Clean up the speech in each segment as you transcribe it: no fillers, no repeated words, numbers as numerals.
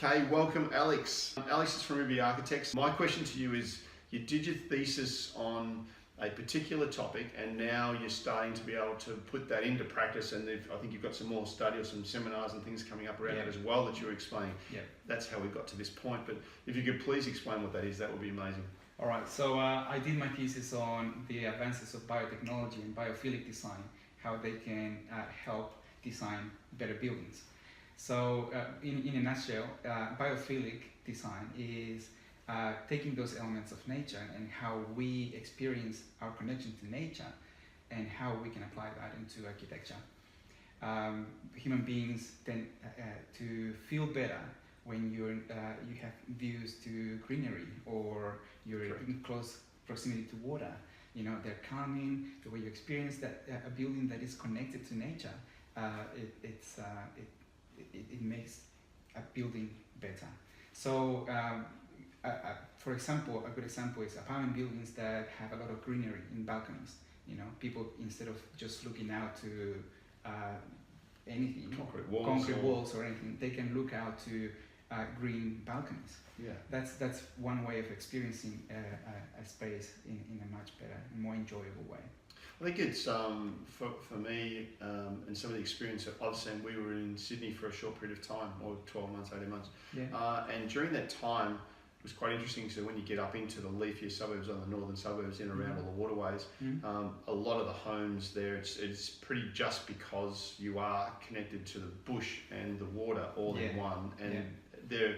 Okay, welcome Alex. Alex is from Ruby Architects. My question to you is, you did your thesis on a particular topic and now you're starting to be able to put that into practice, and I think you've got some more study or some seminars and things coming up around that as well that you're explaining. Yeah. That's how we got to this point, but if you could please explain what that is, that would be amazing. All right, so I did my thesis on the advances of biotechnology and biophilic design, how they can help design better buildings. So in a nutshell, biophilic design is taking those elements of nature and how we experience our connection to nature and how we can apply that into architecture. Human beings tend to feel better when you have views to greenery, or you're in close proximity to water. You know, they're calming. The way you experience that a building that is connected to nature, it makes a building better. So, for example, a good example is apartment buildings that have a lot of greenery in balconies. You know, people, instead of just looking out to anything, concrete walls or anything, they can look out to green balconies. Yeah, that's one way of experiencing a space in a much better and more enjoyable way. I think it's, for me, and some of the experience that I've seen, we were in Sydney for a short period of time, or 12 months, 18 months. Yeah. And during that time, it was quite interesting. So when you get up into the leafier suburbs, on the northern suburbs, in around all the waterways, a lot of the homes there, it's pretty just because you are connected to the bush and the water all in one, and they're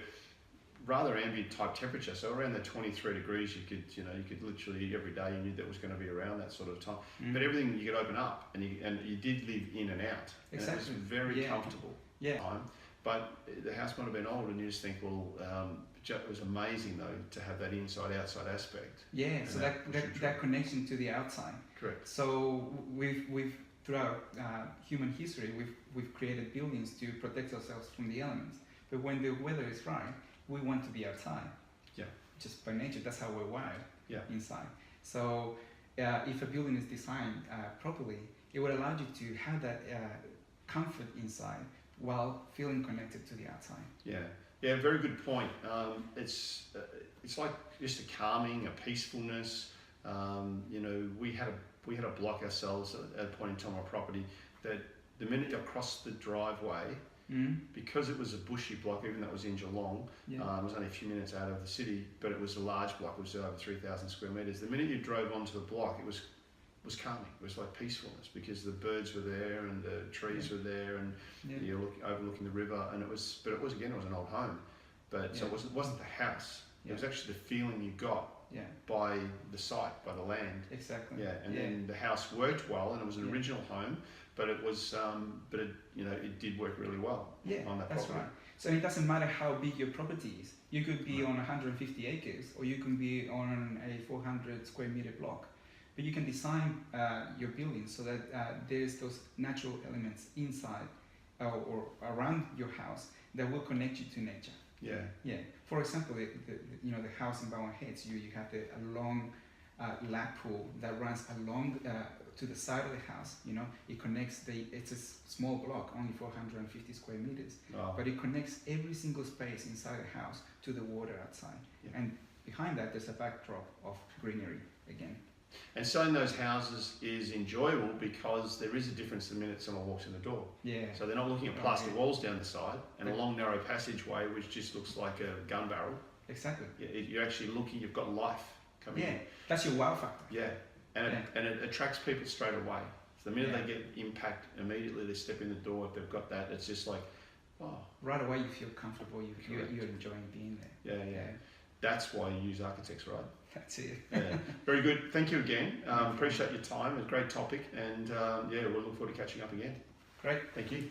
rather ambient type temperature, so around the 23 degrees you could literally every day, you knew that was going to be around that sort of time. But everything you could open up, and you did live in and out. Exactly. And it was very comfortable time. But the house might have been old, and you just think, well, it was amazing though to have that inside-outside aspect. Yeah, so that connection to the outside. Correct. So we've throughout human history, we've created buildings to protect ourselves from the elements. But when the weather is right, we want to be outside. Yeah. Just by nature, that's how we're wired. Yeah. Inside. So if a building is designed properly, it would allow you to have that comfort inside while feeling connected to the outside. Yeah. Yeah, very good point. It's like just a calming, a peacefulness. You know, we had a block ourselves at a point in time on our property that the minute you cross the driveway, because it was a bushy block, even though it was in Geelong, it was only a few minutes out of the city, but it was a large block. It was over 3,000 square metres. The minute you drove onto the block, it was calming. It was like peacefulness, because the birds were there and the trees were there, and you're overlooking the river. And it was an old home, but so it wasn't the house. It was actually the feeling you got by the site, by the land. Exactly. Yeah, and then the house worked well, and it was an original home, but it was, it did work really well. Yeah, on that that's property. right. So it doesn't matter how big your property is. You could be on 150 acres, or you can be on a 400 square meter block. But you can design your building so that there's those natural elements inside or around your house that will connect you to nature. Yeah. Yeah. For example, the house in Bowen Heads, you have a long lap pool that runs along to the side of the house. You know, it connects it's a small block, only 450 square meters, but it connects every single space inside the house to the water outside. Yeah. And behind that, there's a backdrop of greenery again. And selling those houses is enjoyable because there is a difference the minute someone walks in the door. Yeah. So they're not looking at plaster walls down the side and a long narrow passageway which just looks like a gun barrel. Exactly. You're actually looking, you've got life coming in. Yeah, that's your wow factor. Yeah. And it attracts people straight away. So the minute they get impact, immediately they step in the door. If they've got that, it's just like, oh. Right away you feel comfortable, you're enjoying being there. Yeah. That's why you use architects, right? That's it. Yeah. Very good. Thank you again. Appreciate your time. It's a great topic. And we'll look forward to catching up again. Great. Thank you.